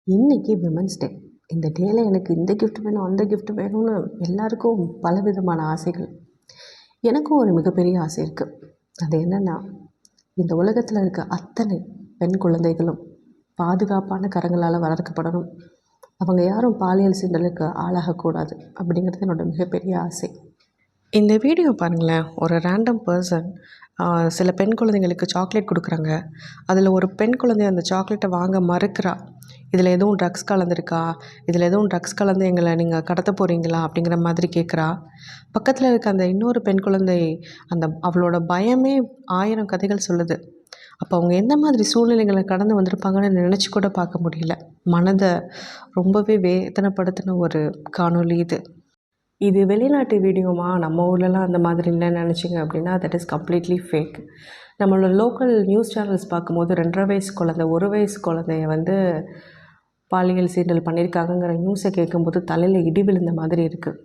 இன்றைக்கி women's day. இந்த டேயில் எனக்கு இந்த கிஃப்ட் வேணும், அந்த கிஃப்ட் வேணும்னு எல்லாருக்கும் பலவிதமான ஆசைகள். எனக்கும் ஒரு மிகப்பெரிய ஆசை இருக்குது. அது என்னென்னா, இந்த உலகத்தில் இருக்க அத்தனை பெண் குழந்தைகளும் பாதுகாப்பான கரங்களால் வளர்க்கப்படணும். அவங்க யாரும் பாலியல் சீண்டலுக்கு ஆளாகக்கூடாது அப்படிங்கிறது என்னோடய மிகப்பெரிய ஆசை. இந்த வீடியோ பாருங்களேன். ஒரு ரேண்டம் பர்சன் சில பெண் குழந்தைங்களுக்கு சாக்லேட் கொடுக்குறாங்க. அதில் ஒரு பெண் குழந்தை அந்த சாக்லேட்டை வாங்க மறுக்கிறா. இதில் எதுவும் ட்ரக்ஸ் கலந்துருக்கா, இதில் எதுவும் ட்ரக்ஸ் கலந்து எங்களை நீங்கள் கடத்த போகிறீங்களா அப்படிங்கிற மாதிரி கேட்குறா. பக்கத்தில் இருக்க அந்த இன்னொரு பெண் குழந்தை அவளோட பயமே 1000 கதைகள் சொல்லுது. அப்போ அவங்க எந்த மாதிரி சூழ்நிலைகளை கடந்து வந்திருப்பாங்கன்னு நினச்சி கூட பார்க்க முடியல. மனதை ரொம்பவே வேதனைப்படுத்தின ஒரு காணொளி இது. இது வெளிநாட்டு வீடியோமா, நம்ம ஊர்லலாம் அந்த மாதிரி இல்லைன்னு நினச்சிங்க அப்படின்னா தட் இஸ் கம்ப்ளீட்லி ஃபேக். நம்மளோட லோக்கல் நியூஸ் சேனல்ஸ் பார்க்கும்போது 2.5 வயசு குழந்தை 1 வயசு குழந்தைய பாலியல் சீண்டல் பண்ணியிருக்காங்கங்கிற நியூஸை கேட்கும்போது தலையில் இடி விழுந்த மாதிரி இருக்குது.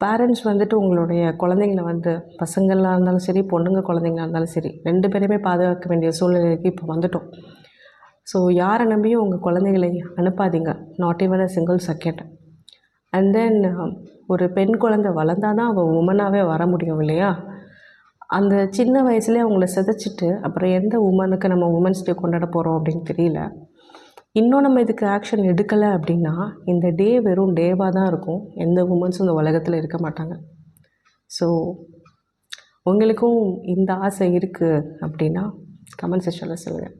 பேரண்ட்ஸ் உங்களுடைய குழந்தைங்கள பசங்களாக இருந்தாலும் சரி, பொண்ணுங்க குழந்தைங்களாக இருந்தாலும் சரி, 2 பேரையுமே பாதுகாக்க வேண்டிய சூழ்நிலைக்கு இப்போ வந்துட்டோம். ஸோ யாரை நம்பியும் உங்கள் குழந்தைகளை அனுப்பாதீங்க, not even a single second. And then ஒரு பெண் குழந்தை வளர்ந்தால் தான் அவள் உமனாகவே வர முடியும் இல்லையா? அந்த சின்ன வயசுலேயே அவங்கள சிதைச்சிட்டு அப்புறம் எந்த உமனுக்கு நம்ம உமன்ஸ் டே கொண்டாட போகிறோம் அப்படின்னு தெரியல. இன்னும் நம்ம இதுக்கு ஆக்ஷன் எடுக்கலை அப்படின்னா இந்த டே வெறும் டேவாக தான் இருக்கும். எந்த உமன்ஸும் இந்த உலகத்தில் இருக்க மாட்டாங்க. ஸோ உங்களுக்கும் இந்த ஆசை இருக்குது அப்படின்னா கமெண்ட் செக்ஷனில் சொல்லுங்கள்.